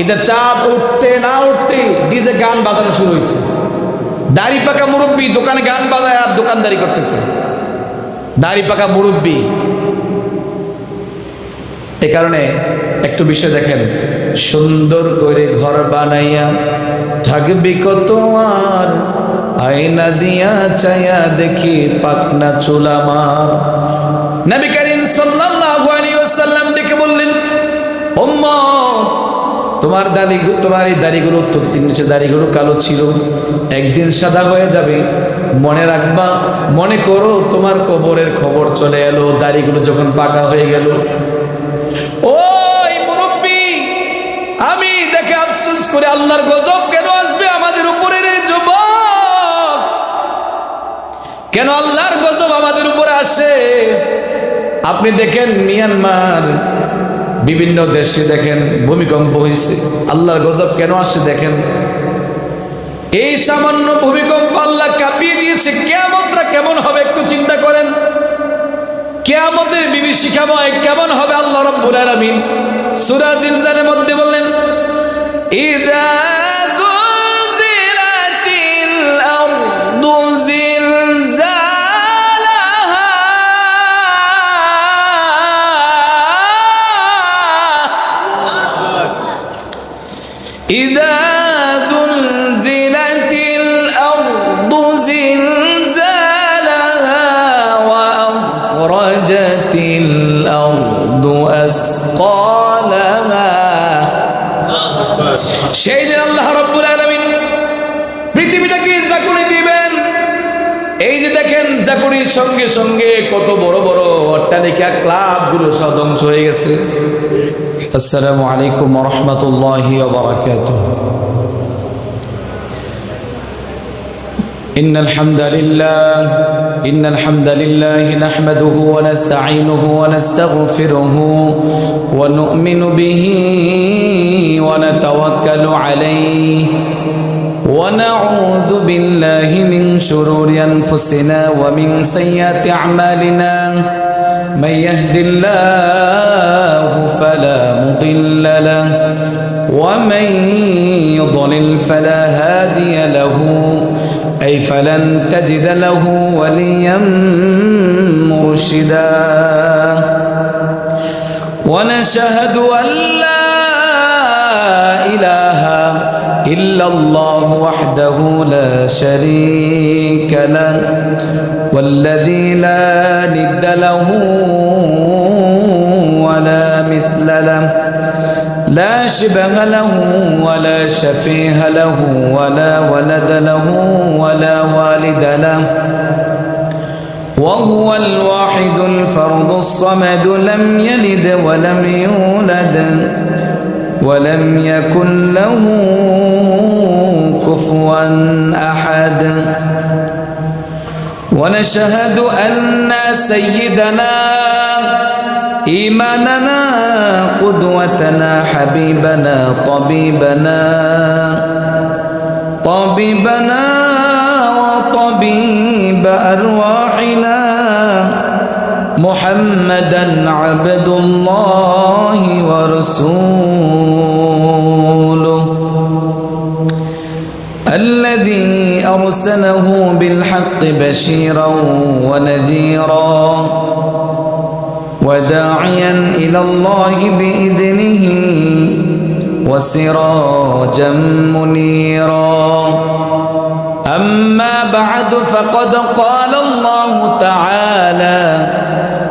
ঈদের চাঁদ উঠতে না উঠতে ডিজে গান বাজানো শুরু হয়েছে। দাড়ি পাকা মুরব্বী দোকানে গান বাজায় আর দোকানদারি করতেছে। দাড়ি পাকা মুরব্বী। এই কারণে একটু বিষয় দেখেন, সুন্দর করে ঘর বানাইয়া থাকবি কত আর, আয়না দিয়া চায়া দেখি পাকনা চুল আমার। নবী করিম সাল্লাল্লাহু আলাইহি ওয়াসাল্লাম ডেকে বললেন, উম্মত তোমার এই দাড়িগুলো ততদিন নিচে দাড়িগুলো কালো ছিল, একদিন সাদা হয়ে যাবে। মনে রাখবা, মনে করো তোমার কবরের খবর চলে এলো দাড়িগুলো যখন পাকা হয়ে গেল। ওই মুরব্বী, আমি দেখে আফসোস করে আল্লাহর গজব কেন আসবে আমাদের উপরে রে যুবক? কেন আল্লাহর গজব আমাদের উপরে আসে? আপনি দেখেন মিয়ানমার বিভিন্ন দেশে দেখেন ভূমিকম্প হয়েছে, আল্লাহর গজব কেন আসে দেখেন। এই সামান্য ভূমিকম্প আল্লাহ কাঁপিয়ে দিয়েছে। কিয়ামতটা কেমন হবে একটু চিন্তা করেন। কিয়ামতের বিভীষিকাময় কেমন হবে আল্লাহ রাব্বুল আলামিন সূরা জিলজালের মধ্যে বললেন, ইযা যুলজিলাতিল আরদু জিলজালাহা ইযা যুলজিলাতিল আরদু জিলজালাহা ওয়া আখরাজাতিল আরদু আসকালাহা। সেই দিন আল্লাহ রাব্বুল আলামিন পৃথিবীটাকে জাকুনি দিবেন। এই যে দেখেন জাকুনির সঙ্গে সঙ্গে কত বড় বড় অট্টালিকা ক্লাবগুলো সব ধ্বংস হয়ে গেছে। আসসালামু আলাইকুম ওয়া রাহমাতুল্লাহি ওয়া বারাকাতুহু। إن الحمد لله نحمده ونستعينه ونستغفره ونؤمن به ونتوكل عليه ونعوذ بالله من شرور أنفسنا ومن سيئات أعمالنا من يهد الله فلا مضل له ومن يضلل فلا هادي له أي فلن تجد له وليا مرشدا ونشهد أن لا إله إلا الله وحده لا شريك له والذي لا ند له ولا مثل له لا شبه له ولا شفيه له ولا ولد له ولا والد له وهو الواحد الفرد الصمد لم يلد ولم يولد ولم يكن له كفوا أحد ونشهد أن سيدنا إيماننا قدوتنا حبيبنا طبيبنا وطبيب أرواحنا محمدا عبد الله ورسوله الذي أرسله بالحق بشيرا ونذيرا وداعيا إلى الله بإذنه وسراجا منيرا أما بعد فقد قال الله تعالى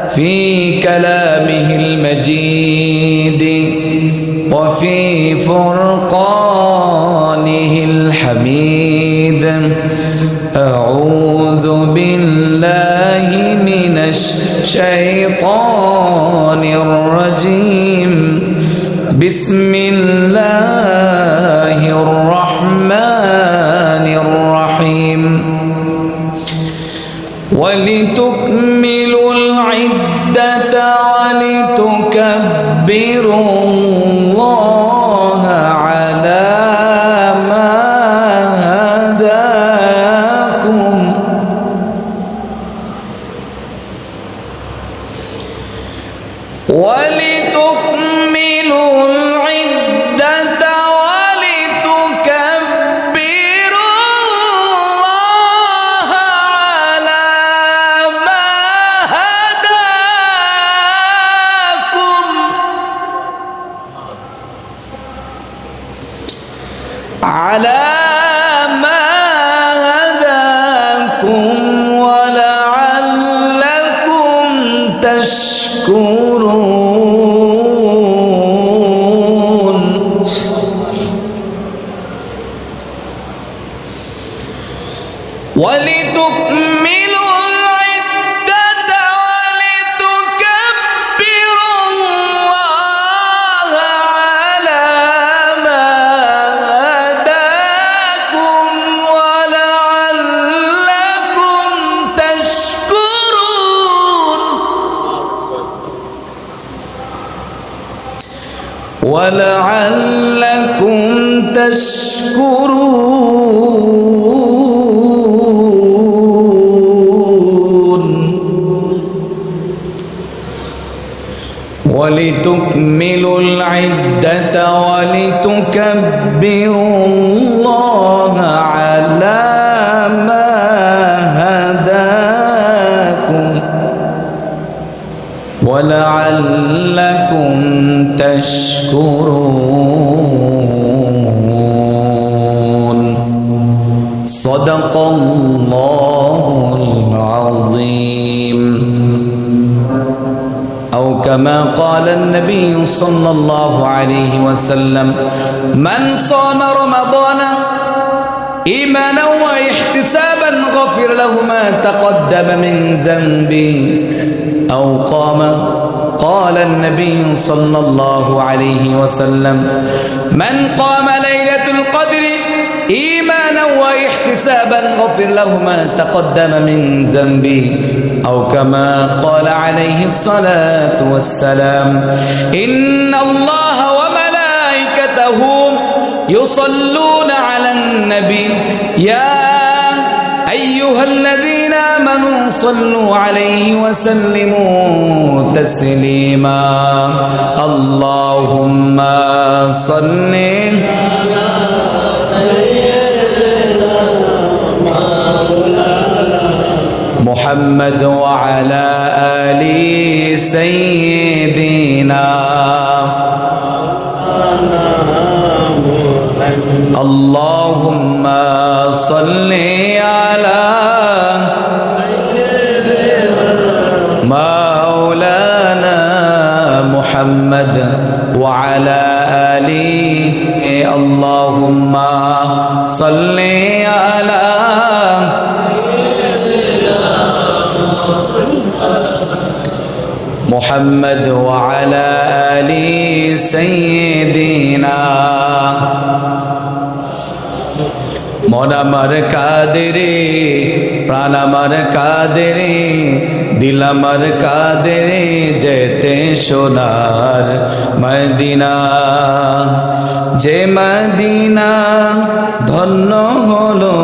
في كلامه المجيد وفي فرقانه الحميد أعوذ بالله من الشيطان الرجيم بسم الله الرحمن الرحيم ولتكملوا العدة ولتكبروا الله على ما هداكم ولتكملوا العدة على ما هداكم ولعلكم تشكرون ولتكملوا العدة ولتكبروا الله على ما هداكم ولعلكم تشكرون ولعلكم تشكرون ولتكملوا العدة ولتكبروا الله على ما هداكم ولعلكم تشكرون صدق الله العظيم أو كما قال النبي صلى الله عليه وسلم من صام رمضان إيمانا واحتسابا غفر له ما تقدم من ذنبه أو قال النبي صلى الله عليه وسلم من قام ليلة القدر إيمانا واحتسابا غفر له ما تقدم من ذنبه أو كما قال عليه الصلاة والسلام إن الله وملائكته يصلون على النبي يا أيها الذين آمنوا صلوا عليه وسلموا تسليما اللهم صل محمد وعلى آل سيدنا اللهم صل على مولانا محمد وعلى آله اللهم صل على محمد وعلى آل سيدنا মন আমার কাদেরে প্রাণ আমার কাদেরে দিল আমার কাদেরে যেতে সোনার মদিনা যে মদিনা ধন্য হলো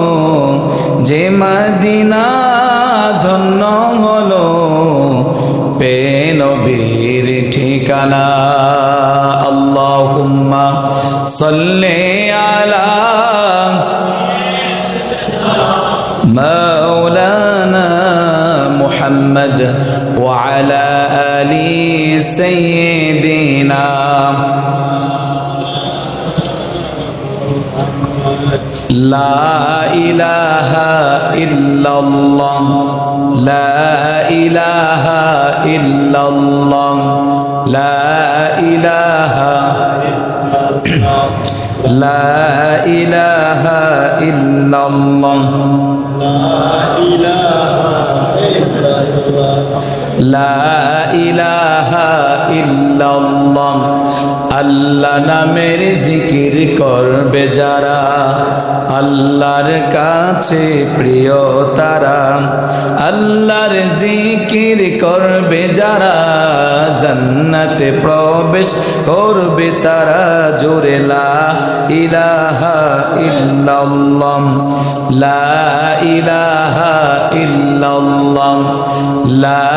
যে মদিনা ধন্য হলো পে নবীর ঠিকানা আল্লাহুম্মা সাল্লি আলা مولانا محمد وعلى آل سيدنا لا إله إلا الله لا إله إلا الله لا إله لا إله إلا الله لا إله إلا الله আল্লাহ নামের জিকির করবে যারা আল্লাহর কাছে প্রিয় তারা আল্লাহর জিকির করবে যারা জান্নাতে প্রবেশ করবে তারা জোরে লা ইলাহা ইল্লাল্লাহ লা ইলাহা ইল্লাল্লাহ লা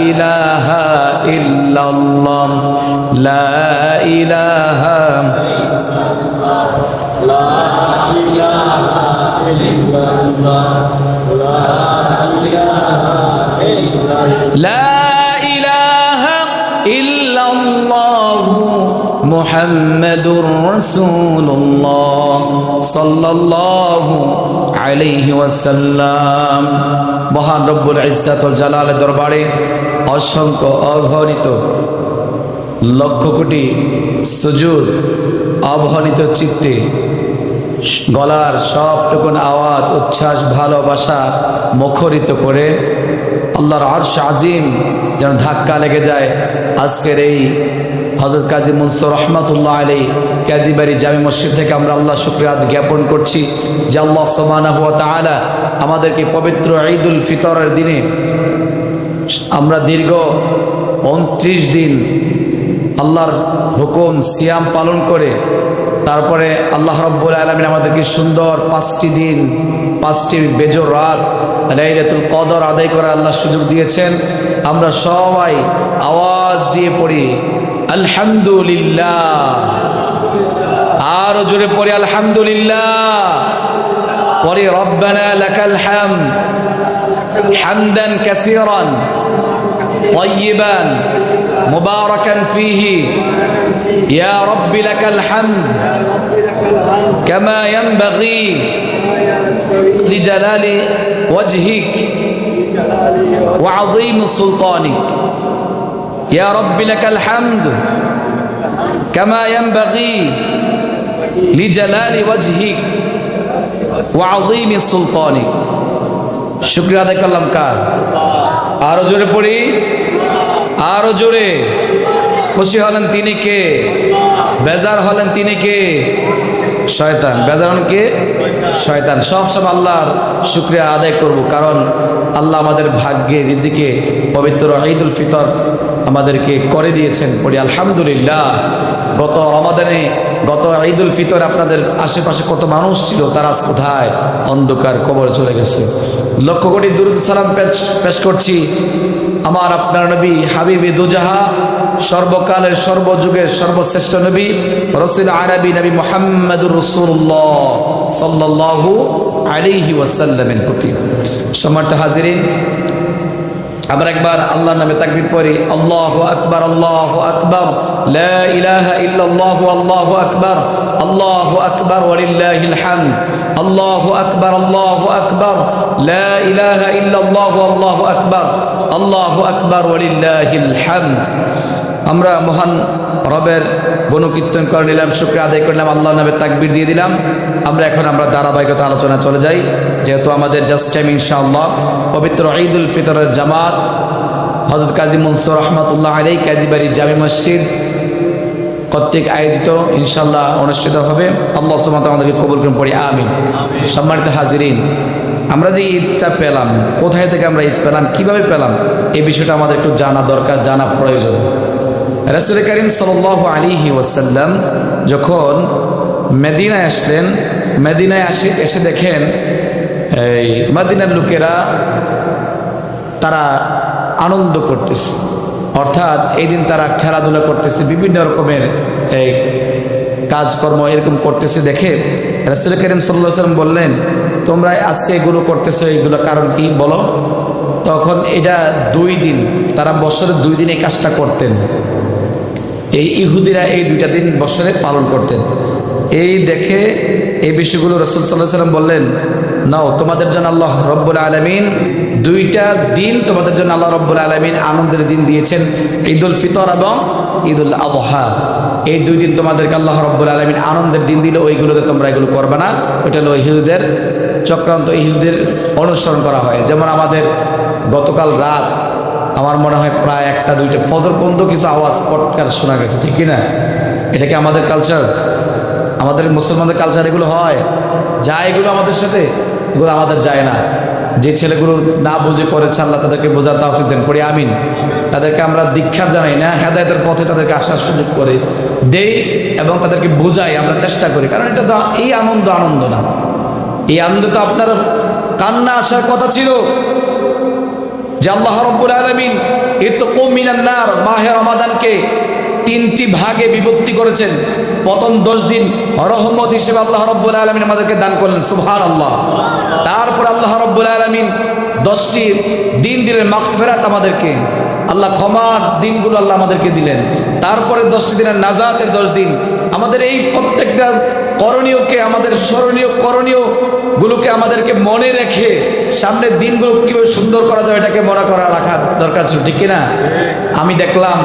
ইলাহা ইল্লাল্লাহ লা ইলাহা লা ইলাহা ইল্লাল্লাহ লা ইলাহা ইল্লাল্লাহ মুহাম্মাদুর রাসূলুল্লাহ সাল্লাল্লাহু আলাইহি ওয়াসাল্লাম। মহান রব্বুল ইজ্জত ওয়াল জালালের দরবারে অসংখ্য অগণিত লক্ষ কোটি সুজুদ অবহনিত চিত্তে গলার সবটুকুন আওয়াজ উচ্ছ্বাস ভালোবাসা মুখরিত করে আল্লাহর আরশ আজিম যেন ধাক্কা লেগে যায়। আজকের এই হযরত কাজী মনসুর রহমাতুল্লাহ আলাইহি কাদিবাড়ি জামি মসজিদ থেকে আমরা আল্লাহ শুকরিয়া জ্ঞাপন করছি যে আল্লাহ সুবহানাহু ওয়া তাআলা আমাদেরকে পবিত্র ঈদুল ফিতরের দিনে আমরা দীর্ঘ 29 দিন আল্লাহর হুকুম সিয়াম পালন করে তারপরে আল্লাহ রাব্বুল আলামিন আমাদেরকে সুন্দর 5টি দিন 5টি বেজোর রাত লাইলাতুল কদর আদায় করার আল্লাহ সুযোগ দিয়েছেন। আমরা সবাই আওয়াজ দিয়ে পড়ি আলহামদুলিল্লাহ, আরো জোরে পড়ি আলহামদুলিল্লাহ, পড়ি রব্বানা লাকাল হামদ হামদান কাসীরান طيبا مباركا فيه يا رب لك الحمد كما ينبغي لجلال وجهك وعظيم سلطانك يا رب لك الحمد كما ينبغي لجلال وجهك وعظيم سلطانك শুকরিয়া আদায় করলাম কার? আরো জোরে পড়ি, আরো জোরে। খুশি হলেন তিনি কে? বেজার হলেন তিনি কে? শয়তান। বেজার হলেন কে? শয়তান। সব আল্লাহর শুকরিয়া আদায় করব, কারণ আল্লাহ আমাদের ভাগ্যে রিজিকে পবিত্র ঈদুল ফিতর আমাদেরকে করে দিয়েছেন। পড়ি আলহামদুলিল্লাহ। গত রমাদানে গত ঈদুল ফিতর আপনাদের আশেপাশে কত মানুষ ছিল, তারা আজ কোথায়? অন্ধকার কবর চলে গেছে। লক্ষ কোটি দুরূদ সালাম পেশ করছি আমার আপনার নবী হাবিবে দুজাহা সর্বকালের সর্বযুগের সর্বশ্রেষ্ঠ নবী রাসূল আরবি নবী মুহাম্মদুর রাসূলুল্লাহ সাল্লাল্লাহু আলাইহি ওয়াসাল্লামের প্রতি। সম্মানিত হাজিরিন, আমরা একবার আল্লাহর নামে তাকবীর পড়ি। আল্লাহু আকবার, আল্লাহু আকবার, লা ইলাহা ইল্লাল্লাহু, আল্লাহু আকবার, আল্লাহু আকবার ওয়ালিল্লাহিল হামদ, আল্লাহু আকবার, আল্লাহু আকবার, লা ইলাহা ইল্লাল্লাহু, আল্লাহু আকবার, আল্লাহু আকবার ওয়ালিল্লাহিল হামদ। আমরা মহান রবের গুণকীর্তন করে নিলাম, শুকরিয়া আদায় করলাম, আল্লাহর নামে তাকবীর দিয়ে দিলাম। আমরা ধারাবাহিকতা আলোচনা চলে যাই, যেহেতু আমাদের জাস্ট টাইম ইনশাআল্লাহ পবিত্র ঈদুল ফিতরের জামাত হযরত কাজী মনসুর রহমাতুল্লাহ আলাইহি কাদিবাড়ি জামি মসজিদ কর্তৃক আয়োজিত ইনশাআল্লাহ অনুষ্ঠিত হবে। আল্লাহ সুবহানাহু ওয়া তাআলা আমাদেরকে কবুল করুন, পড়ি আমিন। সম্মানিত হাজিরিন, আমরা যে ঈদটা পেলাম, কোথায় থেকে আমরা ঈদ পেলাম, কিভাবে পেলাম, এই বিষয়টা আমাদের একটু জানা দরকার, জানা প্রয়োজন। রাসূল করিম সাল্লাল্লাহু আলাইহি ওয়াসাল্লাম যখন মদিনায় আসলেন, মদিনায় এসে দেখেন এই মদিনার লোকেরা তারা আনন্দ করতেছে, অর্থাৎ এই দিন তারা খেলাধুলা করতেছে, বিভিন্ন রকমের এই কাজকর্ম এরকম করতেছে। দেখে রাসূল করিম সাল্লাল্লাহু আলাইহি ওয়াসাল্লাম বললেন, তোমরা আজকে এগুলো করতেছো, এগুলো কারণ কি বলো? তখন এটা 2 দিন, তারা বছরে 2 দিন এই কাজটা করতেন। এই ইহুদিরা এই 2টা দিন বছরে পালন করতেন। এই দেখে এই বিষয়গুলো রাসূল সাল্লাল্লাহু আলাইহি ওয়াসাল্লাম বললেন, নাও তোমাদের জন্য আল্লাহ রব্বুল আলামিন 2টা দিন তোমাদের জন্য আল্লাহ রব্বুল আলামিন আনন্দের দিন দিয়েছেন, ঈদুল ফিতর এবং ঈদুল আযহা। এই 2 দিন তোমাদেরকে আল্লাহ রব্বুল আলামিন আনন্দের দিন দিলে ওইগুলোতে তোমরা এগুলো করবে না। ওইটা হলো ইহুদিদের চক্রান্ত, ইহুদিদের অনুসরণ করা হয়। যেমন আমাদের গতকাল রাত আমার মনে হয় প্রায় 1টা 2টা ফজর পর্যন্ত কিছু আওয়াজ পটকার শোনা গেছে, ঠিক কিনা? এটা কি আমাদের কালচার, আমাদের মুসলমানদের কালচার এগুলো হয়? যায় এগুলো আমাদের সাথে? এগুলো আমাদের যায় না। যে ছেলেগুলো না বুঝে করেছে আল্লাহ তাদেরকে বোঝার তৌফিক দেন, পড়ি আমিন। তাদেরকে আমরা দীক্ষা জানাই না, হেদায়েতের পথে তাদেরকে আসার সুযোগ করে দেই এবং তাদেরকে বোঝাই, আমরা চেষ্টা করি। কারণ এটা তো এই আনন্দ না, এই আনন্দ তো আপনার কান্না আসার কথা ছিল যে আল্লাহ রাব্বুল আলামিন ইতকু মিনান নার, মাহে রমাদানকে 3টি ভাগে বিভক্তি করেছেন। প্রথম 10 দিন রহমত হিসেবে আল্লাহ রাব্বুল আলামিন আমাদেরকে দান করলেন, সুবহানাল্লাহ। তারপর আল্লাহ রাব্বুল আলামিন 10টি দিন দিলেন মাগফিরাত আমাদেরকে। আল্লাহ ক্ষমার দিনগুলো আল্লাহ আমাদেরকে দিলেন। তারপরে 10টি দিনের নাজাতের 10 দিন। আমাদের এই প্রত্যেকটা করণীয়কে, আমাদের স্মরণীয় করণীয় গুলোকে আমাদেরকে মনে রেখে সামনের দিনগুলো কিভাবে সুন্দর করা যায় এটাকে মনে করা রাখার দরকার ছিল, ঠিক কিনা? আমি দেখলাম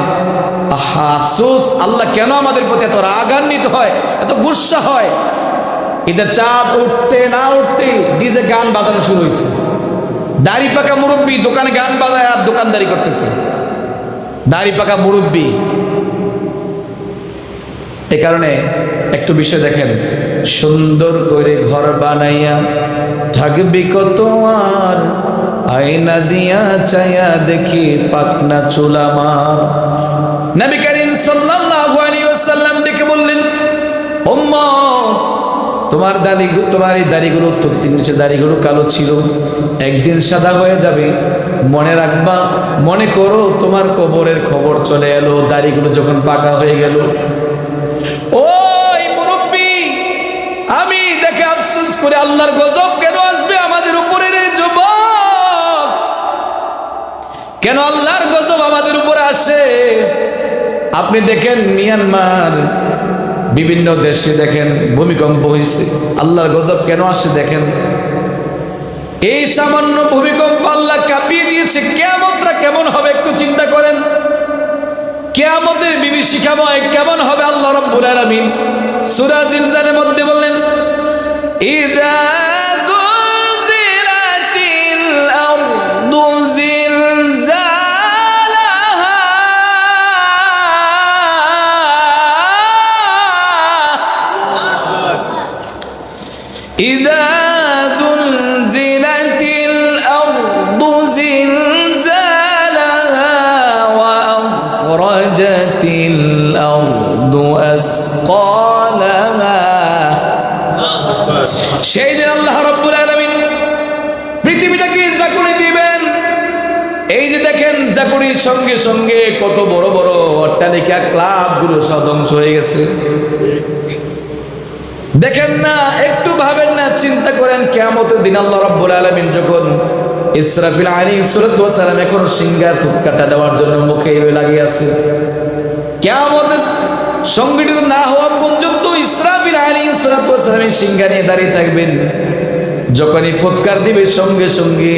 আফসোস, আল্লাহ কেন আমাদের প্রতি এত রাগান্বিত হয়, এত গুসা হয়। ঈদের চাঁদ উঠতে না উঠতে ডিজে গান বাজানো শুরু হয়েছে। দাড়ি পাকা মুরব্বী দোকানে গান বাজায় আর দোকানদারি করতেছে। দাড়ি পাকা মুরব্বী। এ কারণে একটু বিষয় দেখেন, সুন্দর করে ঘর বানাইয়া থাকবি কত আর, আয়না দিয়া চাইয়া দেখি পাকনা চুল আমার। নবী করিম সাল্লাল্লাহু আলাইহি ওয়াসাল্লাম ডেকে বললেন, উম্মত, তোমার এই দাড়িগুলো, নিচে দাড়িগুলো কালো ছিল, একদিন সাদা হয়ে যাবে। মনে রাখবা, মনে করো তোমার কবরের খবর চলে এলো দাড়িগুলো যখন পাকা হয়ে গেল। ওই মুরব্বী, আমি দেখে আফসোস করে আল্লাহর গজব কেন আসবে আমাদের উপরে রে যুবক? কেন আল্লাহর গজব আমাদের উপরে আসে? আপনি দেখেন মিয়ানমার, বিভিন্ন দেশে দেখেন ভূমিকম্প হয়েছে, আল্লাহর গজব কেন আসে দেখেন। এই সামান্য ভূমিকম্প আল্লাহ কাঁপিয়ে দিয়েছে। কিয়ামতটা কেমন হবে একটু চিন্তা করেন। কিয়ামতের বিভীষিকাময় কেমন হবে আল্লাহ রাব্বুল আলামিন সূরা জিলজালের মধ্যে বললেন, ইযা যুলজিলাতিল আরদু জিলজালাহা ইযা যুলজিলাতিল আরদু জিলজালাহা ওয়া আখরাজাতিল আরদু আসকালাহা। সেই দিন আল্লাহ রাব্বুল আলামিন পৃথিবীটাকে জাকুনি দিবেন। এই যে দেখেন জাকুনির সঙ্গে সঙ্গে কত বড় বড় অট্টালিকা, ক্লাবগুলো সব ধ্বংস হয়ে গেছে। দেখেন না, একটু ভাবেন না, চিন্তা করেন কিয়ামতের দিন আল্লাহ রাব্বুল আলামিন যখন ইসরাফিল আলাইহিস সালাতু ওয়াস সালাম এখন সিংহার ফুৎকারটা দেওয়ার জন্য মুখে লাগিয়ে আছে, কিয়ামতের সংগঠিত না হওয়া পর্যন্ত ইসরাফিল আলাইহিস সালাতু ওয়াস সালাম সিংহা নিয়ে দাঁড়িয়ে থাকবেন। যখনই ফুৎকার দিবে সঙ্গে সঙ্গে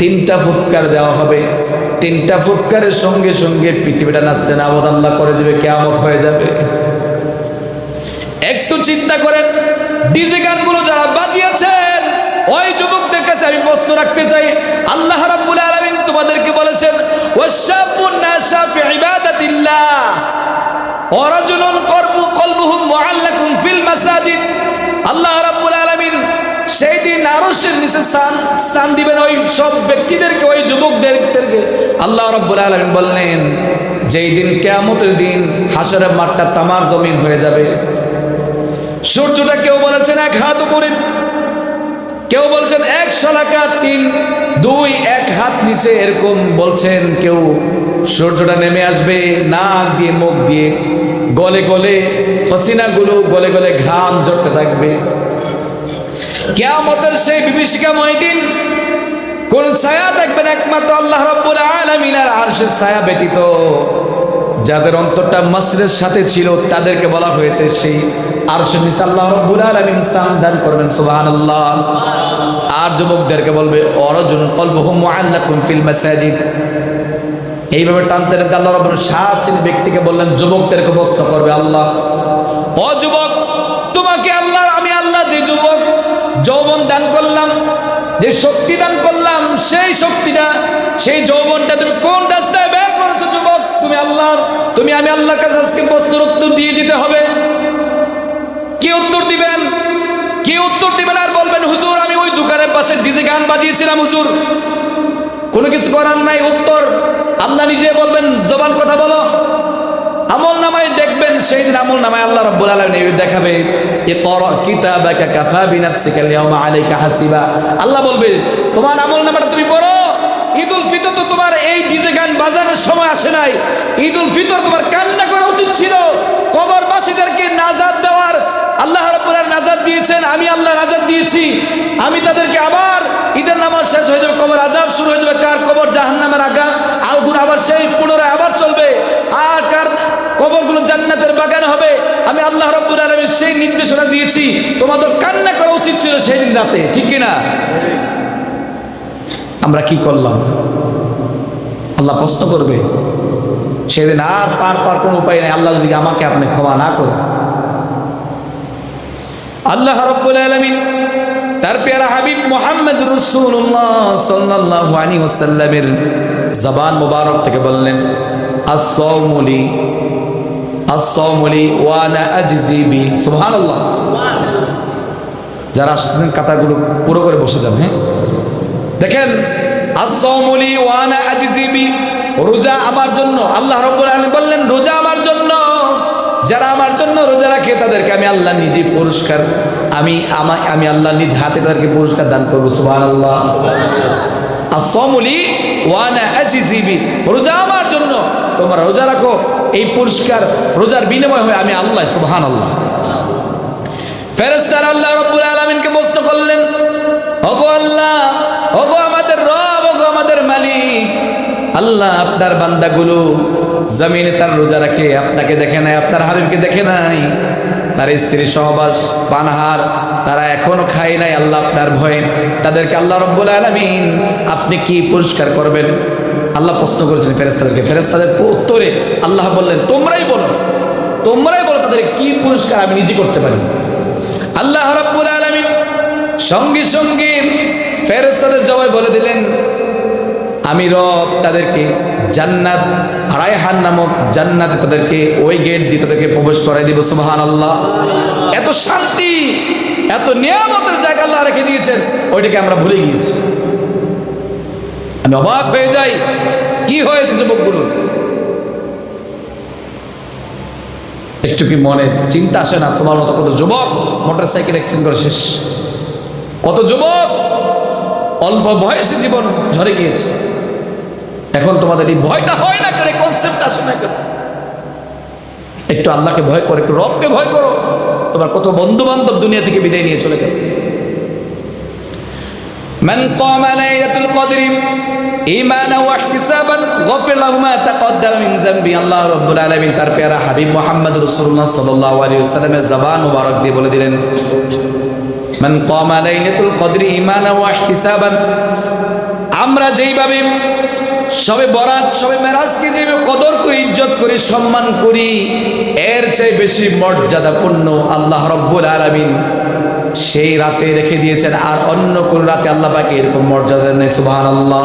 3টা ফুৎকার দেওয়া হবে। 3টা ফুৎকারের সঙ্গে সঙ্গে পৃথিবীটা নাচতে নাবদ আল্লাহ করে দিবে, কিয়ামত হয়ে যাবে। একটু চিন্তা করেন, ডিজে গানগুলো যারা বাজিয়েছেন ওই যুবকদের কাছে আমি প্রশ্ন রাখতে চাই। আল্লাহ রাব্বুল আলামিন তোমাদেরকে বলেছেন, ওয়াশাবুন নাশা ফি ইবাদাতিল্লাহ ওয়া রাজুলুন কলবুহু মুআল্লাকুন ফিল মাসাজিদ। আল্লাহ রাব্বুল আলামিন সেই দিন আরশের নিচে স্থান দিবেন ওই সব ব্যক্তিদেরকে, ওই যুবকদেরকে। আল্লাহ রাব্বুল আলামিন বললেন, যেই দিন কিয়ামতের দিন হাশরের মাঠটা তামার জমিন হয়ে যাবে। সূর্যটা কেউ বলেছেন 1 হাত উপরে, কেউ বলছেন 100 লাখা 3 2 1 হাত নিচে, এরকম বলছেন কেউ। সূর্যটা নেমে আসবে নাক দিয়ে মুখ দিয়ে, গলে গলে ফসিনাগুলো গলে গলে ঘাম ঝরতে থাকবে। কিয়ামতের সেই বিভীষিকাময় দিন কোন ছায়া থাকবেন একমাত্র আল্লাহ রাব্বুল আলামিনের আরশের ছায়া ব্যতীত। যাদের অন্তরটা মসজিদের সাথে ছিল তাদেরকে বলা হয়েছে সেই আরশের নিচে আল্লাহ রাব্বুল আলামিন স্থান দান করবেন, সুবহানাল্লাহ। আর যুবকদেরকে বলবে, অরজুন কলবুহু মুআল্লাকুন ফিল মাসাজিদ। এইভাবে টানতে টানতে আল্লাহ রাব্বুল 7 শ্রেণীর ব্যক্তিকে বললেন, যুবকদেরকে প্রশ্ন করবে আল্লাহ, ও যুবক, তোমাকে আল্লাহ, আমি আল্লাহ যে যুবক যৌবন দান করলাম, যে শক্তি দান করলাম, সেই শক্তিটা, সেই যৌবনটা তুমি কোন রাস্তায় ব্যয় করেছো যুবক? তুমি আমি আল্লাহর কাছে আজকে প্রশ্নের উত্তর দিয়ে যেতে হবে। কি উত্তর দিবেন? কি উত্তর দিবেন? আর বলবেন, হুজুর আমি ওই দোকানের পাশে ডিজে গান বাজিয়েছিলাম হুজুর, কোনো কিছু করার নাই। উত্তর আল্লাহ নিজে বলবেন, জবান কথা বলো। আমল নামায় দেখবেন, সেই দিন আমল নামায় আল্লাহ রাব্বুল আলামিন দেখাবে, ইকরা কিতাবাকা কাফা বিনাফসিকা আল-ইয়াওমা আলাইকা হাসিবা। আল্লাহ বলবে, তোমার আমল নামাটা তুমি পড়ো। ঈদুল ফিতর তো তোমার এই ডিজে গান বাজানোর সময় আসে নাই। ঈদুল ফিতর তোমার কান্না করা উচিত ছিল। কবরবাসীদেরকে নাজাত দেওয়ার আল্লাহ রাব্বুল আলামিন নাজাত দিয়েছেন, আমি আল্লাহ নাজাত দিয়েছি। আমি তাদেরকে আবার ঈদের নামাজ শেষ হয়ে যাবে, কবর আযাব শুরু হয়ে যাবে, কার কবর জাহান্নামের আগুন আবার সেই পুনরায় আবার চলবে, আর কার কবরগুলো জান্নাতের বাগান হবে। আমি আল্লাহ রাব্বুল আলামিন সেই নির্দেশনা দিয়েছি, তোমাদের কান্না করা উচিত ছিল সেই দিন রাতে, ঠিক কিনা? আমরা কি করলাম? আল্লাহ প্রশ্ন করবে সেদিন, আর পার কোনো উপায় নেই। আল্লাহ যদি আমাকে আপনি ক্ষমা না করেন, আল্লাহ রাব্বুল আলামিন তার পেয়ারা হাবিব মুহাম্মদ রাসূলুল্লাহ সাল্লাল্লাহু আলাইহি ওয়াসাল্লামের জবান মুবারক থেকে বললেন, as-sawmu li ওয়া আনা আজজি বি। সুবহানাল্লাহ। যারা আসছেন কাতারগুলো পুরো করে বসে যান। হ্যাঁ, দেখেন, as-sawmu li ওয়া আনা আজজি বি, রোজা আমার জন্য। আল্লাহ রাব্বুল আলামিন বললেন, রোজা আমার জন্য। যারা আমার জন্য রোজা রাখে তাদেরকে আমি আল্লাহ নিজে পুরস্কার, আমি আল্লাহ নিজ হাতে তাদেরকে পুরস্কার দান করবো। সুবহানাল্লাহ। as-sawmu li ওয়া আনা আজজি বি, রোজা আমার জন্য, তোমরা রোজা রাখো, এই পুরস্কার রোজার বিনিময় হয় আমি আল্লাহ। সুবহানাল্লাহ। ফেরেশতারা আল্লাহ রাব্বুল আলামিনকে প্রশ্ন করলেন, ওগো আল্লাহ, ওগো আমাদের রব, ওগো আমাদের মালিক, আল্লাহ আপনার বান্দাগুলো জমিনে তার রোজা রাখে, আপনাকে দেখে নাই, আপনার হাবিবকে দেখে নাই, তার স্ত্রী সহবাস পানাহার তারা এখনো খায় নাই, আল্লাহ আপনার ভয়ে তাদেরকে আল্লাহ রাব্বুল আলামিন আপনি কি পুরস্কার করবেন? আল্লাহ প্রশ্ন করেছেন ফেরেশতাদেরকে। ফেরেশতাদের উত্তরে আল্লাহ বললেন, তোমরাই বলো তাদের কি পুরস্কার আমি নিজে করতে পারি। আল্লাহ রাব্বুল আলামিন সঙ্গে সঙ্গে ফেরেশতাদের জবাব বলে দিলেন, আমি রব তাদেরকে জান্নাত, রায়হান নামক জান্নাতে তাদেরকে ওই গেট দিয়ে তাদেরকে প্রবেশ করাই দিব। সুবহানাল্লাহ। এত শান্তি, এত নিয়ামতের জায়গা আল্লাহ রেখে দিয়েছেন, ওইটাকে আমরা ভুলে গিয়েছি। আমি অবাক হয়ে যাই, কি হয়েছে যুবকগুলো? একটু কি মনে চিন্তা আসে না? তোমার মতো কত যুবক মোটরসাইকেল অ্যাক্সিডেন্ট করে শেষ, কত যুবক অল্প বয়সে জীবন ঝরে গিয়েছে। এখন তোমাদের এই ভয়টা হয় না কেন? কনসেপ্ট আসে না কেন? একটু আল্লাহকে ভয় করো, একটু রবকে ভয় করো। তোমার কত বন্ধু বান্ধব দুনিয়া থেকে বিদায় নিয়ে চলে গেল। মান ক্বামা লাইলাতুল কদরি ঈমানান ওয়া ইহতিসাবান গফির লাহু মা তাকদ্দামা মিন যামবি। আল্লাহ রাব্বুল আলামিন তার প্যারা হাবিব মুহাম্মদ রাসূলুল্লাহ সাল্লাল্লাহু আলাইহি ওয়াসাল্লামের জবান মুবারক দিয়ে বলে দিলেন, মান ক্বামা লাইলাতুল কদরি ঈমানান ওয়া ইহতিসাবান, আমরা যেইভাবে সবে বরাত, সবে মেরাজকে যেভাবে কদর করি, ইজ্জত করি, সম্মান করি, এর চেয়ে বেশি মর্যাদাপূর্ণ আল্লাহ রাব্বুল আলামিন সেই রাতে রেখে দিয়েছেন। আর অন্য কোন রাতে আল্লাহ পাক এরকম মর্যাদা নেই। সুবহানাল্লাহ।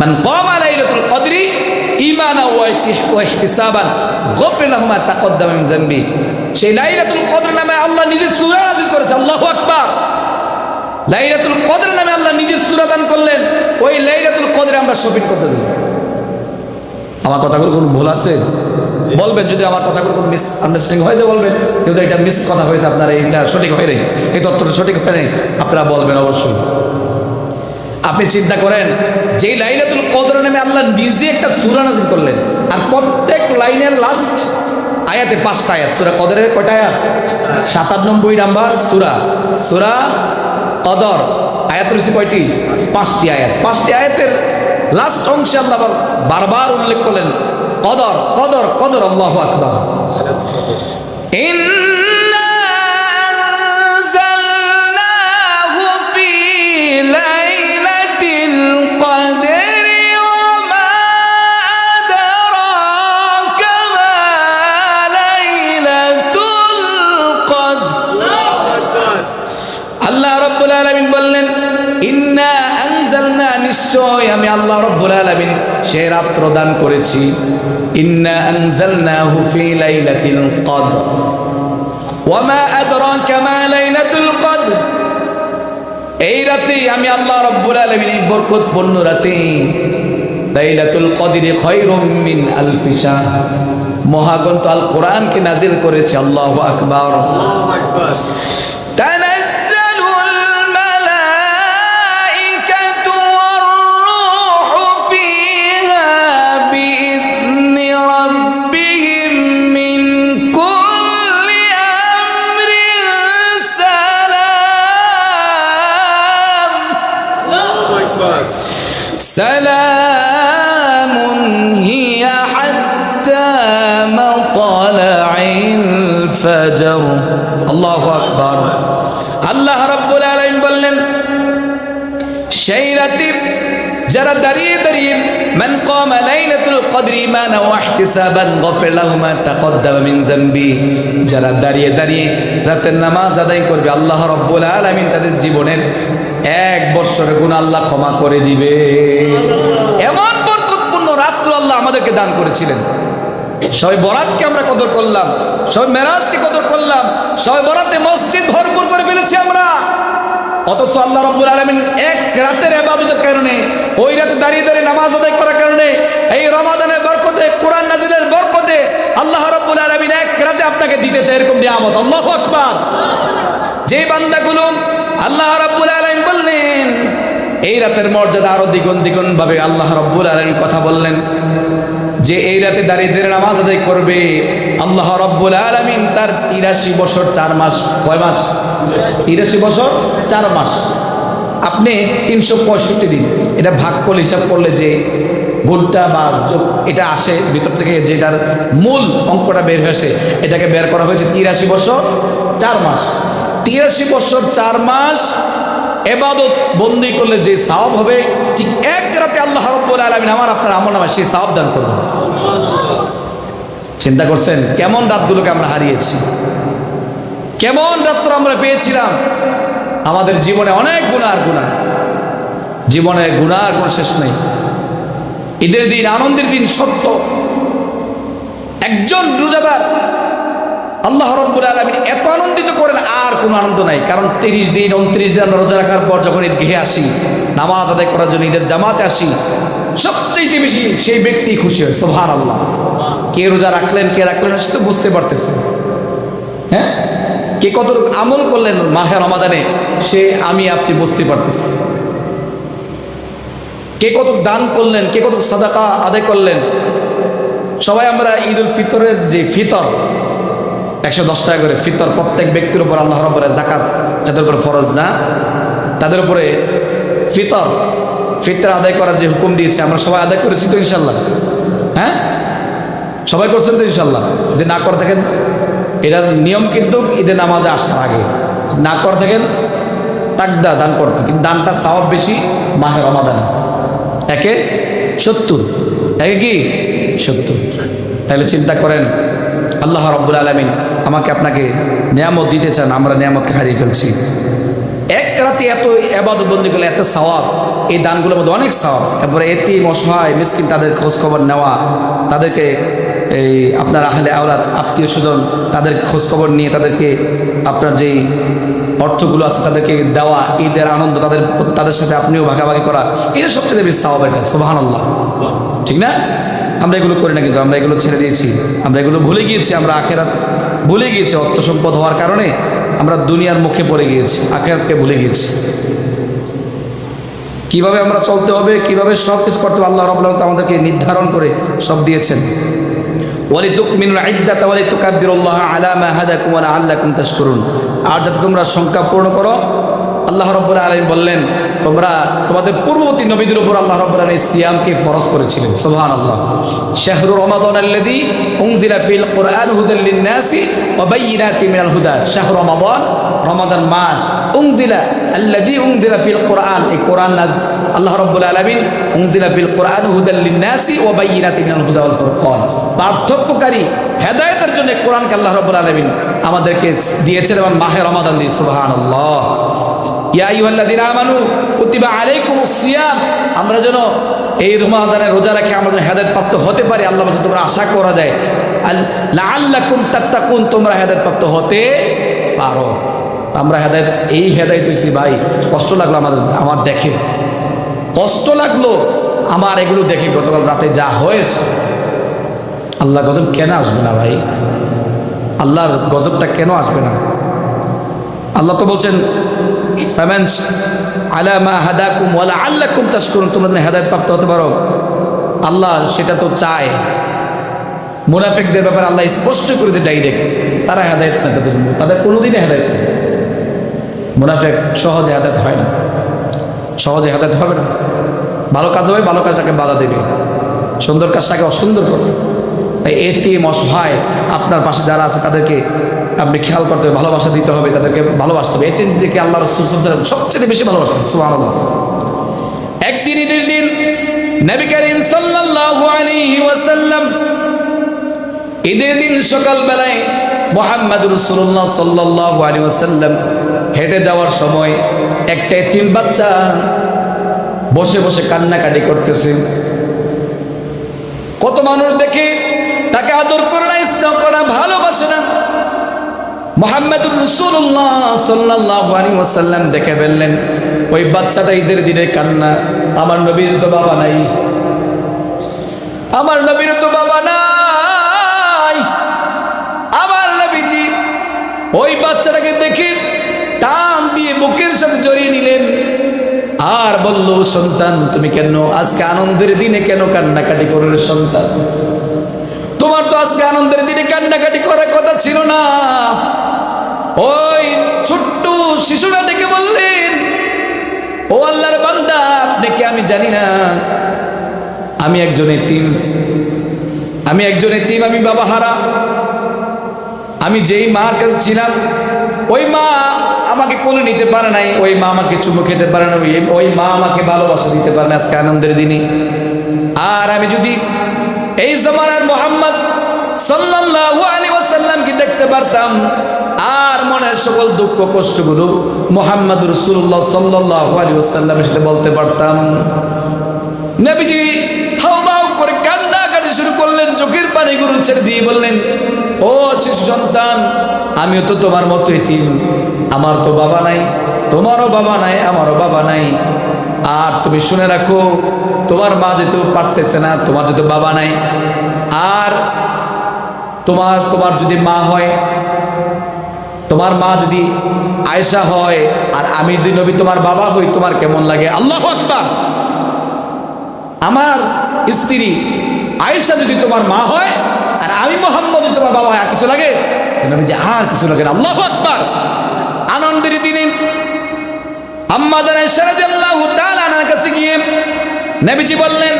মান ক্বামা লাইলাতুল কদরি ঈমানান ওয়া ইহতিসাবান গফির লাহু মা তাকদ্দামা মিন যামবি। সেই লাইলাতুল কদর নামে আল্লাহ নিজে সূরা নাযিল করেছে। আল্লাহু আকবার। লাইলাতুল কদর নামে আল্লাহ নিজে সূরা দান করলেন। ওই লাইলাতুল কদরে আমরা শপিং করতে যাই। আমার কথাগুলো কোনো ভুল আছে বলবেন, যদি আমার কথাগুলো কোনো মিস আন্ডারস্ট্যান্ডিং হয়ে যায় বলবেন, কিন্তু এটা মিস কথা হয়েছে, আপনারা এইটা সঠিক হয় নাই, এই তথ্যটা সঠিক হয় নাই, আপনারা বলবেন অবশ্যই। আপনি চিন্তা করেন, যেই লাইলাতুল কদর নামে আল্লাহ নিজে একটা সূরা নাযিল করলেন, আর প্রত্যেক লাইনের লাস্ট আয়াতে 5টা আয়াত। সূরা কদরের কয়টা আয়াত? 97 নাম্বার সূরা, সূরা কদর। আয়াত রয়েছে কয়টি? 5টি আয়াত। 5টি আয়াতের লাস্ট অংশে আল্লাহ বারবার উল্লেখ করলেন কদর, কদর, কদর। আল্লাহু আকবার। ইন্না আনজালনাহু ফি লাইলাতিল কদরি ওয়া মা আদরাকা মা লাইলাতুল কদর। আল্লাহ রাব্বুল আলামিন বললেন, ইন্না আনজালনা, নিশ্চয় আমি আল্লাহ রাব্বুল আলামিন সে রাত্র দান করেছি। ইন্না আনজালনাহু ফি লাইলাতিল কদর ওয়া মা আদরাকা মা লাইলাতুল কদর। এই রাতে আমি আল্লাহ রাব্বুল আলামিন এই বরকতপূর্ণ রাতে লাইলাতুল কদরে খায়রুম মিন আলফি শাহর, মহাগ্রন্থ আল কোরআনকে নাজিল করেছে। আল্লাহু আকবার। আল্লাহু আকবার। সালামুন হিয়া হাত্তা মাতলাইল ফজর। আল্লাহু আকবার। আল্লাহ রাব্বুল আলামিন বললেন, সেই রাতে যারা দাঁড়িয়ে দাঁড়িয়ে মান কামা লাইলাতুল কদরি ঈমানান ওয়া ইহতিসাবান গফির লাহু মা তাকদ্দামা মিন যামবি, যারা দাঁড়িয়ে দাঁড়িয়ে রাতের নামাজ আদায় করবে আল্লাহ রাব্বুল আলামিন তাদের জীবনের 1 বছরের গুনাহ আল্লাহ ক্ষমা করে দিবে। এমন বরকতপূর্ণ রাত্র আল্লাহ আমাদেরকে দান করেছিলেন। শবে বরাতকে আমরা কদর করলাম, শবে মেরাজকে কদর করলাম, শবে বরাতে মসজিদ ভরপুর করে ফেলেছি আমরা। অথচ আল্লাহ রাব্বুল আলামিন এক রাতের ইবাদতের কারণে, ওই রাতে দাঁড়িয়ে দাঁড়িয়ে নামাজ আদায় করার কারণে, এই রমাদানের বরকতে, কোরআন নাজিলের বরকতে আল্লাহ রাব্বুল আলামিন এক রাতে আপনাকে দিতে চায় এরকম নিয়ামত। আল্লাহু আকবার। যে বান্দাগুলো আল্লাহ রাব্বুল আলামিন বললেন এই রাতের মর্যাদা আরো দ্বিগুণ দ্বিগুণ ভাবে আল্লাহ রাব্বুল আলামিন কথা বললেন যে এই রাতে দাঁড়িয়ে দাঁড়িয়ে নামাজ আদায় করবে, আল্লাহ রাব্বুল আলামিন তার 83 বছর 4 মাস, কয় মাস? 83 বছর 4 মাস। আপনি 365 দিন এটা ভাগ করলে, হিসাব করলে যে গুণটা বা এটা আসে ভিতর থেকে, যেটার মূল অঙ্কটা বের হয়েছে, এটাকে বের করা হয়েছে 83 বছর 4 মাস। 83 বছর 4 মাস ইবাদত বন্দি করলে যে সওয়াব হবে, ঠিক এক রাতে আল্লাহ রাব্বুল আলামিন আমার আপনার আমলনামায় সেই সওয়াব দান করবেন। চিন্তা করছেন কেমন রাতগুলোকে আমরা হারিয়েছি, কেমন রাত্র আমরা পেয়েছিলাম। আমাদের জীবনে অনেক গুনাহ আর গুনাহ, জীবনে গুনাহ কোনো শেষ নেই। ঈদের দিন, আনন্দের দিন সত্য, একজন রোজাদার আল্লাহ রাব্বুল আলামিন এত আনন্দিত করেন আর কোনো আনন্দ নাই। কারণ 30 দিন 29 দিন আমরা রোজা রাখার পর যখন ঈদগাহে আসি, নামাজ আদায় করার জন্য ঈদের জামাতে আসি, সবচেয়ে বেশি সেই ব্যক্তি খুশি হয়। সুবহানাল্লাহ। কে রোজা রাখলেন কে রাখলেন না সেটা বুঝতে পারতেছে, হ্যাঁ, কে কতটুকু আমল করলেন মাহে রমাদানে সে আমি আপনি বুঝতে পারতেছি। কে কত দান করলেন, কে কত সাদাকা আদায় করলেন। সবাই আমরা ঈদ উল ফিতরের যে ফিতর 110 টাকা করে ফিতর প্রত্যেক ব্যক্তির উপর আল্লাহ রাব্বুল আলামিন যাকাত যাদের উপর ফরজ না তাদের উপরে ফিতর আদায় করার যে হুকুম দিয়েছে আমরা সবাই আদায় করেছি তো ইনশাল্লাহ? হ্যাঁ, সবাই করছেন তো ইনশাল্লাহ? যদি না করে থাকেন, এটার নিয়ম কিন্তু ঈদের নামাজে আসার আগে না করে থাকেন তাকদা দান করতে, কিন্তু দানটা সওয়াব বেশি মাহে রমাদানে। একে 70, একে কি 70। তাহলে চিন্তা করেন আল্লাহ রাব্বুল আলামিন আমাকে আপনাকে নিয়ামত দিতে চান, আমরা নিয়ামতকে হারিয়ে ফেলছি। এক রাতে এত ইবাদত বন্দি করলে এত সওয়াব, এই দানগুলোর মধ্যে অনেক সওয়াব। এরপরে এতিম অসহায় মিসকিন তাদের খোঁজ খবর নেওয়া, তাদেরকে এই আপনার আহলে আওলাদ আত্মীয় স্বজন তাদের খোঁজ খবর নিয়ে তাদেরকে আপনার যেই অর্থগুলো আছে তাদেরকে দেওয়া, ঈদের আনন্দ তাদের সাথে আপনিও ভাগাভাগি করা, এটা সবচেয়ে বেশি সওয়াবের কাজ। সুবহানাল্লাহ, ঠিক না? আমরা এগুলো করি না, কিন্তু আমরা এগুলো ছেড়ে দিয়েছি, আমরা এগুলো ভুলে গিয়েছি, আমরা আখেরাত ভুলে গিয়েছি। অর্থ সম্পদ হওয়ার কারণে আমরা দুনিয়ার মুখে পড়ে গিয়েছি, আখেরাতকে ভুলে গিয়েছি। কিভাবে আমরা চলতে হবে, কিভাবে সব কিছু করতে হবে আল্লাহ রাব্বুল আলামিন আমাদেরকে নির্ধারণ করে সব দিয়েছেন। ওয়ালিতুকমিনুল ইদ্দাতা ওয়ালিতুকাব্বিরুল্লাহ আলা মা হাদাকুম ওয়া লাআল্লাকুম তাশকুরুন। আর যাতে তোমরা সংখ্যা পূর্ণ করো, আল্লাহ রাব্বুল আলামিন বললেন তোমরা তোমাদের পূর্ববর্তী নবীদের উপর আল্লাহ রাব্বুল আলামিন সিয়ামকে ফরজ করেছিলেন। সুবহানাল্লাহ। শাহরু রমাদানাল্লাযী উনজিলা ফিল কুরআন হুদাল লিন-নাসি ওয়া বায়্যিনাতিন মিনাল হুদা। শাহরু রমাদান, রমাদান মাস, উনজিলা আল্লাযী উনজিলা ফিল কুরআন, এই কোরআন আল্লাহ রাব্বুল আলামিন উনজিলা ফিল কুরআন হুদাল লিন-নাসি ওয়া বায়্যিনাতিন মিনাল হুদা ওয়াল ফুরকান, পার্থক্যকারী হেদায়েতের জন্য কোরআনকে আল্লাহ রাব্বুল আলামিন আমাদেরকে দিয়েছেন এবং মাহে রমাদান দিয়ে। সুবহানাল্লাহ। ইয়া আইয়ুহাল্লাযীনা আমানু কুতিবা আলাইকুমুস সিয়াম, আমরা যেন এই রমাদানের রোজা রেখে আমরা যেন হেদায়েত প্রাপ্ত হতে পারি, আল্লাহ বলেন তোমরা আশা করা যায় লাআল্লাকুম তাত্তাকুন, তোমরা হেদায়েত প্রাপ্ত হতে পারো। আমরা হেদায়েত, এই হেদায়েত হইছি ভাই, কষ্ট লাগলো আমার দেখে, কষ্ট লাগলো আমার এগুলো দেখে। গতকাল রাতে যা হয়েছে, আল্লাহর গজব কেন আসবে না ভাই? আল্লাহর গজবটা কেন আসবে না? আল্লাহ তো বলছেন ফামান আলা মা হাদাকুম ওয়া লাআল্লাকুম তাশকুরুন, তোমরা যেন হেদায়েত প্রাপ্ত হতে পারো। আল্লাহ সেটা তো চায়। মুনাফিকদের ব্যাপারে আল্লাহ স্পষ্ট করে যে ডাইরেক্ট তারা হেদায়েত না, তাদের কোনোদিনই হেদায়েত নেই। মুনাফিক সহজে হেদায়েত হয় না, সহজে হেদায়েত হবে না। ভালো কাজ হবে, ভালো কাজটাকে বাধা দেবে, সুন্দর কাজটাকে অসুন্দর করবে। তাই এতিম অসহায় আপনার পাশে যারা আছে তাদেরকে আপনি খেয়াল করতে হবে, ভালোবাসা দিতে হবে, তাদেরকে ভালোবাসতে হবে। এতিম দিকে আল্লাহ রাসূল সাল্লাল্লাহু আলাইহি ওয়াসাল্লাম সবচেয়ে বেশি ভালোবাসেন। সুবহানাল্লাহ। একদিন ঈদের দিন নবী করিম সাল্লাল্লাহু আলাইহি ওয়াসাল্লাম ঈদের দিন সকালবেলায় মুহাম্মদুর রাসূলুল্লাহ সাল্লাল্লাহু আলাইহি ওয়াসাল্লাম হেঁটে যাওয়ার সময় একটা এতিম বাচ্চা বসে বসে কান্নাকাটি করতেছে। কত মানুষ দেখে তাকে আদর করে না, স্নেহ করে না, ভালোবাসে না। মুহাম্মদুর রাসূলুল্লাহ সাল্লাল্লাহু আলাইহি ওয়াসাল্লাম দেখে ফেললেন ওই বাচ্চাটা ঈদের দিনে কান্না। আমার নবীর তো বাবা নাই, আমার নবীর তো বাবা নাই। আমার নবীজি ওই বাচ্চাটাকে দেখে টান দিয়ে বুকের সাথে জড়িয়ে নিলেন আর বলল, সন্তান তুমি কেন আজকে আনন্দের দিনে কেন কান্নাকাটি করো রে সন্তান? তোমার তো আজকে আনন্দের দিনে কান্নাকাটি করার কথা ছিল না। ওই ছোট্ট শিশুরা ডেকে বললেন, ও আল্লাহর বান্দা, আপনি কি আমি জানি না আমি একজন এতিম, আমি বাবা হারা। আমি যেই মার কাছে ছিলাম ওই মা আমাকে কোলে নিতে পারে নাই, ওই মা আমাকে চুমু খেতে পারে না, ওই মা আমাকে ভালোবাসা দিতে পারে না আজকে আনন্দের দিনে। আর আমি যদি এই জামানার মুহাম্মদ সাল্লাল্লাহু আলাইহি ওয়াসাল্লামকে দেখতে পারতাম আর মনের সকল দুঃখ কষ্টগুলো মুহাম্মদ রাসূলুল্লাহ সাল্লাল্লাহু আলাইহি ওয়াসাল্লামের সাথে বলতে পারতাম। নবীজি হাওমাও করে কান্নাকাটি শুরু করলেন, চোখের পানিগুলো ছেড়ে দিয়ে বললেন, ও শিশু সন্তান, আমিও তো তোমার মতো এতিম, আমার তো বাবা নাই, তোমারও বাবা নাই, আমারও বাবা নাই। আর তুমি শুনে রাখো, তোমার মা যেহেতু পারতেছে না, তোমার যেহেতু বাবা নাই, আর তোমার যদি মা হয়, তোমার মা যদি আয়েশা হয় আর আমি যদি নবী তোমার বাবা হই, তোমার কেমন লাগে? আল্লাহু আকবার। আমার স্ত্রী আয়েশা যদি তোমার মা হয় আর আমি মুহাম্মদ যদি তোমার বাবা হয়, আর কিছু লাগে? নবীজি আর কিছু লাগে না। আল্লাহু আকবার। আনন্দের দিনে আম্মা জান আয়েশা রাদিয়াল্লাহু তাআলা আনহার কাছে গিয়ে নবীজি বললেন,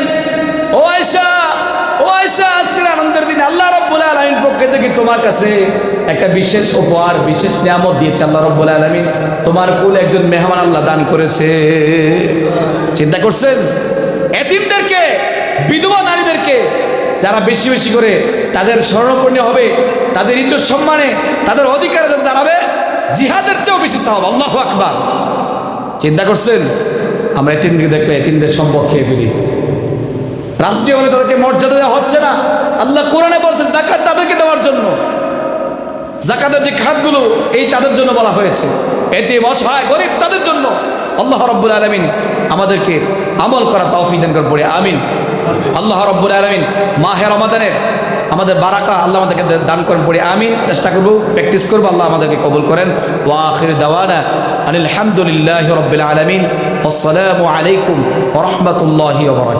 ও আয়েশা, আজকের আনন্দের দিনে আল্লাহ রাব্বুল আলামিন পক্ষ থেকে তোমার কাছে একটা বিশেষ উপহার, বিশেষ নিয়ামত দিয়েছে আল্লাহ রাব্বুল আলামিন। তোমার কোলে একজন মেহমান আল্লাহ দান করেছে। চিন্তা করছেন? এতিমদেরকে, বিধবা নারীদেরকে যারা বেশি বেশি করে তাদের স্মরণাপন্ন হবে, তাদের ইজ্জত সম্মানে, তাদের অধিকারে দাঁড়াবে, জিহাদের চেয়েও বেশি সওয়াব। আল্লাহু আকবার। চিন্তা করছেন? আমরা এতিমকে দেখলে এতিমদের সম্পদ খেয়ে ফেলি, রাষ্ট্রীয় বলে তাদেরকে মর্যাদা দেওয়া হচ্ছে না। আল্লাহ কোরআনে বলছে যাকাত তাদেরকে দেওয়ার জন্য, যাকাতের যে খাতগুলো এই তাদের জন্য বলা হয়েছে, এতিম অসহায় গরিব তাদের জন্য। আল্লাহ রাব্বুল আলামিন আমাদেরকে আমল করা তৌফিক দান করুন, পড়ে আমিন। আল্লাহ রাব্বুল আলামিন মাহে রমাদানের আমাদের বারাকা আল্লাহ আমাদেরকে দান করেন, পড়ে আমিন। চেষ্টা করব, প্র্যাকটিস করবো, আল্লাহ আমাদেরকে কবুল করেন। ওয়া আখির দাওয়ানা আনিল হামদুলিল্লাহি রাব্বিল আলামিন। আসসালামু আলাইকুম ওয়া রাহমাতুল্লাহি ওয়া বারাকাতুহু।